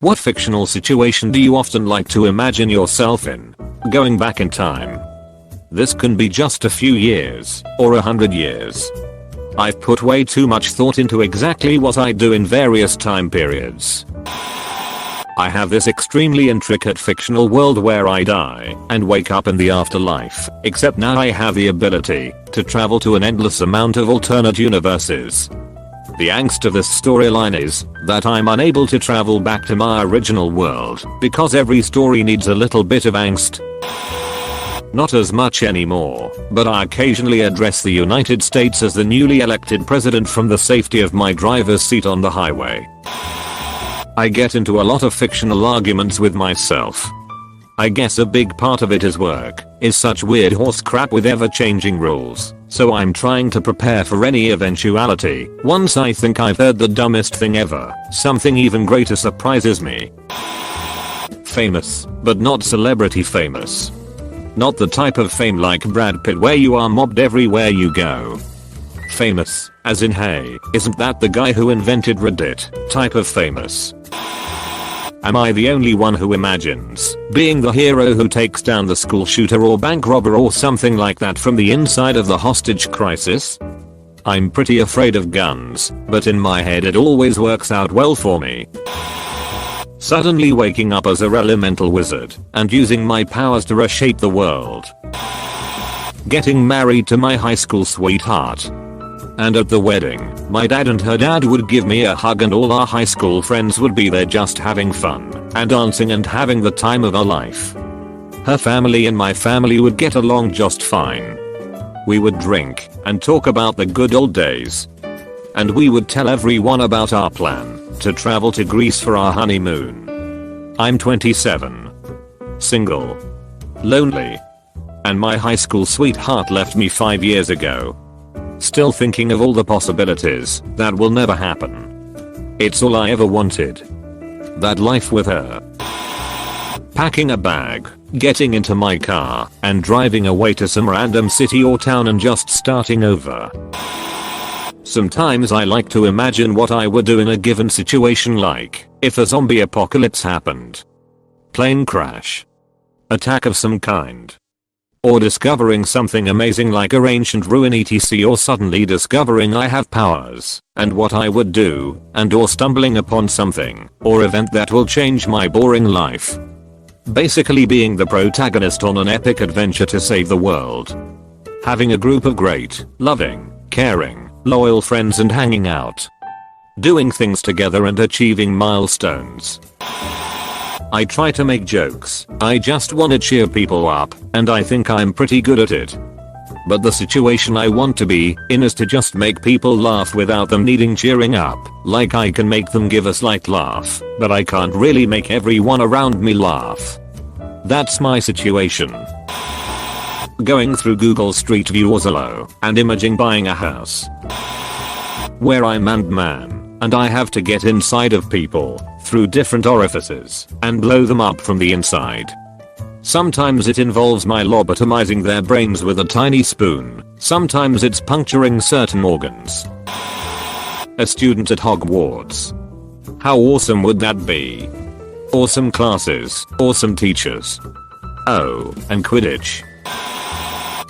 What fictional situation do you often like to imagine yourself in? Going back in time. This can be just a few years, or 100 years. I've put way too much thought into exactly what I do in various time periods. I have this extremely intricate fictional world where I die and wake up in the afterlife, except now I have the ability to travel to an endless amount of alternate universes. The angst of this storyline is that I'm unable to travel back to my original world because every story needs a little bit of angst. Not as much anymore, but I occasionally address the United States as the newly elected president from the safety of my driver's seat on the highway. I get into a lot of fictional arguments with myself. I guess a big part of it is work, is such weird horse crap with ever-changing rules, so I'm trying to prepare for any eventuality. Once I think I've heard the dumbest thing ever, something even greater surprises me. Famous, but not celebrity famous. Not the type of fame like Brad Pitt where you are mobbed everywhere you go. Famous, as in hey, isn't that the guy who invented Reddit type of famous? Am I the only one who imagines being the hero who takes down the school shooter or bank robber or something like that from the inside of the hostage crisis? I'm pretty afraid of guns, but in my head it always works out well for me. Suddenly waking up as a elemental wizard and using my powers to reshape the world. Getting married to my high school sweetheart. And at the wedding, my dad and her dad would give me a hug and all our high school friends would be there just having fun and dancing and having the time of our life. Her family and my family would get along just fine. We would drink and talk about the good old days. And we would tell everyone about our plan to travel to Greece for our honeymoon. I'm 27. Single. Lonely. And my high school sweetheart left me 5 years ago. Still thinking of all the possibilities that will never happen. It's all I ever wanted. That life with her. Packing a bag, getting into my car, and driving away to some random city or town and just starting over. Sometimes I like to imagine what I would do in a given situation, like if a zombie apocalypse happened. Plane crash. Attack of some kind. Or discovering something amazing like a ancient ruin etc, or suddenly discovering I have powers and what I would do, and or stumbling upon something or event that will change my boring life. Basically being the protagonist on an epic adventure to save the world. Having a group of great, loving, caring, loyal friends and hanging out. Doing things together and achieving milestones. I try to make jokes, I just wanna cheer people up, and I think I'm pretty good at it. But the situation I want to be in is to just make people laugh without them needing cheering up, like I can make them give a slight laugh, but I can't really make everyone around me laugh. That's my situation. Going through Google Street View or Zillow and imaging buying a house. Where I'm Ant-Man, and I have to get inside of people through different orifices and blow them up from the inside. Sometimes it involves my lobotomizing their brains with a tiny spoon, sometimes it's puncturing certain organs. A student at Hogwarts. How awesome would that be? Awesome classes, awesome teachers. Oh, and Quidditch.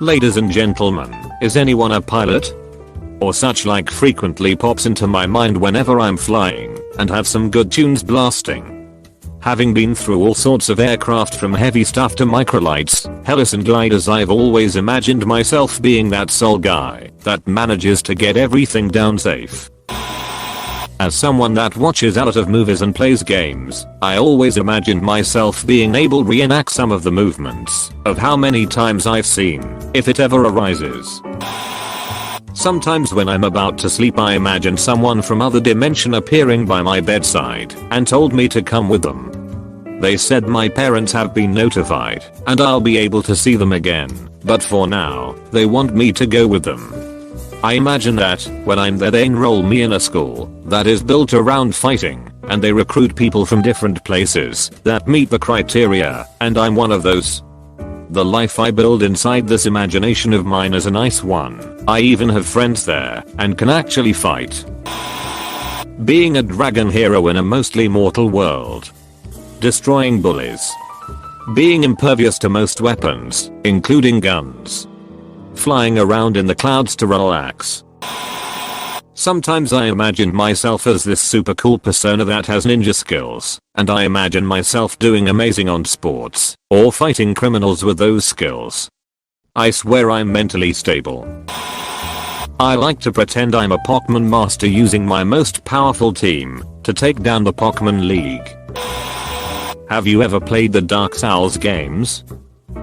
Ladies and gentlemen, is anyone a pilot? Or such like frequently pops into my mind whenever I'm flying and have some good tunes blasting. Having been through all sorts of aircraft from heavy stuff to microlights, helis and gliders, I've always imagined myself being that sole guy that manages to get everything down safe. As someone that watches a lot of movies and plays games, I always imagined myself being able to reenact some of the movements of how many times I've seen, if it ever arises. Sometimes when I'm about to sleep I imagine someone from other dimension appearing by my bedside and told me to come with them. They said my parents have been notified and I'll be able to see them again, but for now, they want me to go with them. I imagine that when I'm there they enroll me in a school that is built around fighting and they recruit people from different places that meet the criteria, and I'm one of those. The life I build inside this imagination of mine is a nice one. I even have friends there and can actually fight. Being a dragon hero in a mostly mortal world. Destroying bullies. Being impervious to most weapons, including guns. Flying around in the clouds to relax. Sometimes I imagine myself as this super cool persona that has ninja skills, and I imagine myself doing amazing on sports, or fighting criminals with those skills. I swear I'm mentally stable. I like to pretend I'm a Pokemon master using my most powerful team to take down the Pokemon League. Have you ever played the Dark Souls games?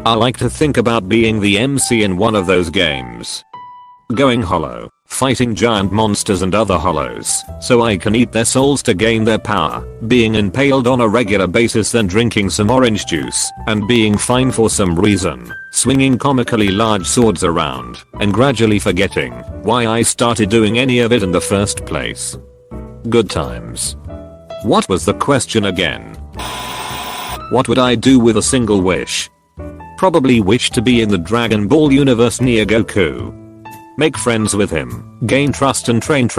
I like to think about being the MC in one of those games. Going hollow, fighting giant monsters and other hollows, so I can eat their souls to gain their power, being impaled on a regular basis then drinking some orange juice, and being fine for some reason, swinging comically large swords around, and gradually forgetting why I started doing any of it in the first place. Good times. What was the question again? What would I do with a single wish? Probably wish to be in the Dragon Ball universe near Goku. Make friends with him, gain trust and train.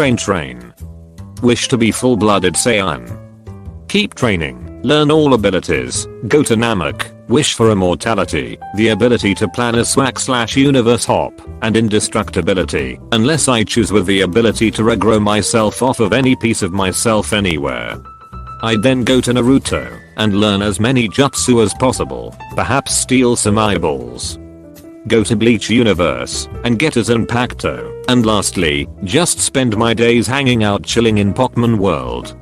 Wish to be full-blooded Saiyan. Keep training, learn all abilities, go to Namek, wish for immortality, the ability to plan a swag/universe hop, and indestructibility, unless I choose with the ability to regrow myself off of any piece of myself anywhere. I'd then go to Naruto, and learn as many jutsu as possible, perhaps steal some eyeballs. Go to Bleach universe, and get a Zanpakuto, and lastly, just spend my days hanging out chilling in Pokemon world.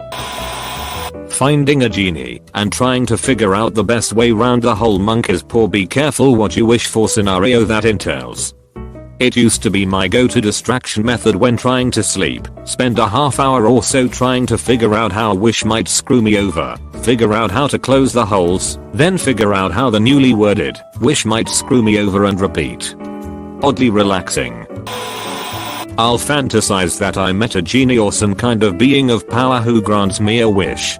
Finding a genie, and trying to figure out the best way round the whole monkey's paw be careful what you wish for scenario that entails. It used to be my go-to distraction method when trying to sleep, spend a half hour or so trying to figure out how a wish might screw me over, figure out how to close the holes, then figure out how the newly worded wish might screw me over and repeat. Oddly relaxing. I'll fantasize that I met a genie or some kind of being of power who grants me a wish.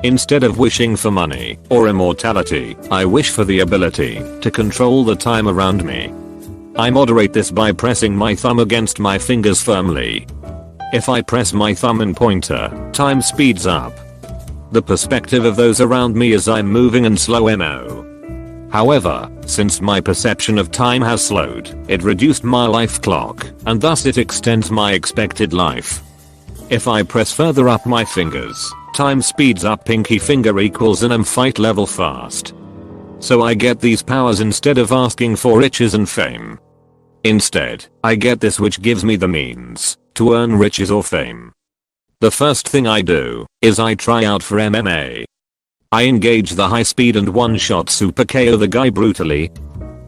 Instead of wishing for money or immortality, I wish for the ability to control the time around me. I moderate this by pressing my thumb against my fingers firmly. If I press my thumb and pointer, time speeds up. The perspective of those around me as I'm moving and slow mo. However, since my perception of time has slowed, it reduced my life clock, and thus it extends my expected life. If I press further up my fingers, time speeds up pinky finger equals an fight level fast. So I get these powers instead of asking for riches and fame. Instead, I get this which gives me the means to earn riches or fame. The first thing I do is I try out for MMA. I engage the high speed and one-shot super KO the guy brutally.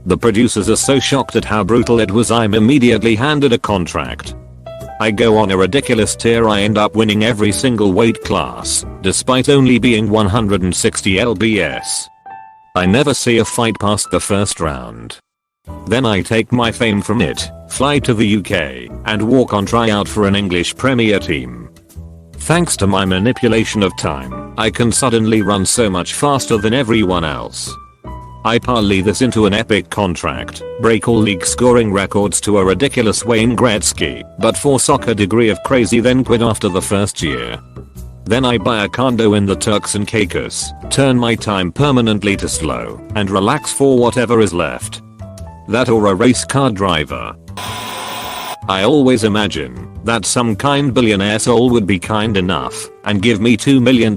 The producers are so shocked at how brutal it was I'm immediately handed a contract. I go on a ridiculous tear. I end up winning every single weight class, despite only being 160 lbs. I never see a fight past the first round. Then I take my fame from it, fly to the UK, and walk on tryout for an English Premier team. Thanks to my manipulation of time, I can suddenly run so much faster than everyone else. I parlay this into an epic contract, break all league scoring records to a ridiculous Wayne Gretzky, but for soccer degree of crazy, then quit after the first year. Then I buy a condo in the Turks and Caicos, turn my time permanently to slow, and relax for whatever is left. That or a race car driver. I always imagine that some kind billionaire soul would be kind enough and give me $2 million.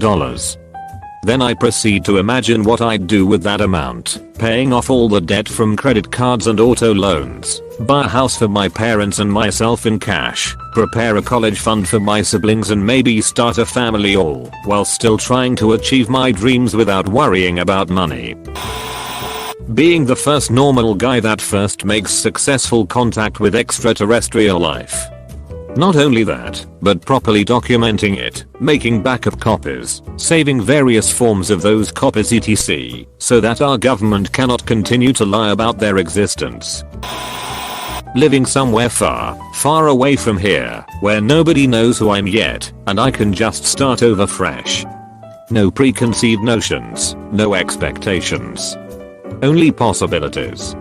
Then I proceed to imagine what I'd do with that amount, paying off all the debt from credit cards and auto loans, buy a house for my parents and myself in cash, prepare a college fund for my siblings, and maybe start a family, all while still trying to achieve my dreams without worrying about money. Being the first normal guy that first makes successful contact with extraterrestrial life. Not only that, but properly documenting it, making backup copies, saving various forms of those copies etc. so that our government cannot continue to lie about their existence. Living somewhere far, far away from here, where nobody knows who I'm yet, and I can just start over fresh. No preconceived notions, no expectations. Only possibilities.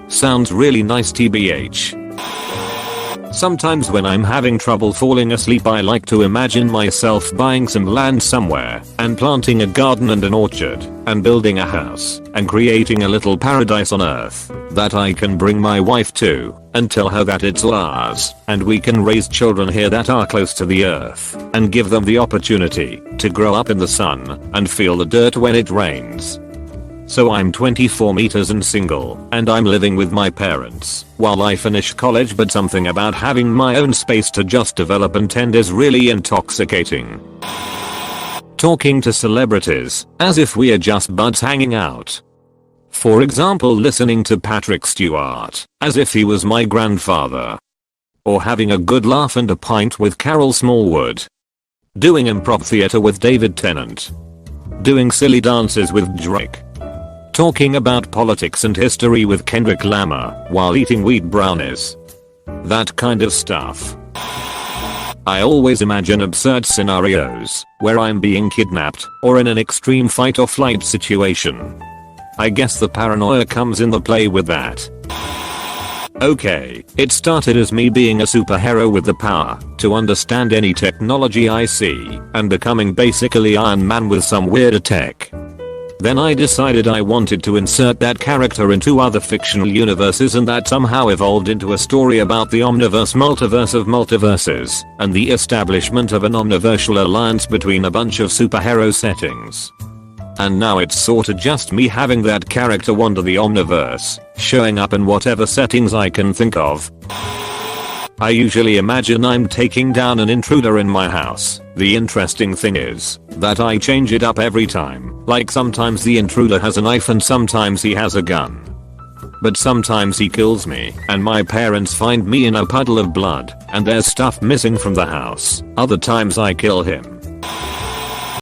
Sounds really nice tbh. Sometimes when I'm having trouble falling asleep I like to imagine myself buying some land somewhere and planting a garden and an orchard and building a house and creating a little paradise on earth that I can bring my wife to and tell her that it's ours and we can raise children here that are close to the earth and give them the opportunity to grow up in the sun and feel the dirt when it rains. So I'm 24 meters and single, and I'm living with my parents while I finish college, but something about having my own space to just develop and tend is really intoxicating. Talking to celebrities as if we are just buds hanging out. For example, listening to Patrick Stewart as if he was my grandfather. Or having a good laugh and a pint with Carol Smallwood. Doing improv theater with David Tennant. Doing silly dances with Drake. Talking about politics and history with Kendrick Lamar while eating wheat brownies. That kind of stuff. I always imagine absurd scenarios where I'm being kidnapped or in an extreme fight or flight situation. I guess the paranoia comes in the play with that. Okay, it started as me being a superhero with the power to understand any technology I see and becoming basically Iron Man with some weirder tech. Then I decided I wanted to insert that character into other fictional universes, and that somehow evolved into a story about the Omniverse multiverse of multiverses and the establishment of an omniversal alliance between a bunch of superhero settings. And now it's sorta just me having that character wander the Omniverse, showing up in whatever settings I can think of. I usually imagine I'm taking down an intruder in my house. The interesting thing is that I change it up every time. Like sometimes the intruder has a knife and sometimes he has a gun. But sometimes he kills me and my parents find me in a puddle of blood and there's stuff missing from the house. Other times I kill him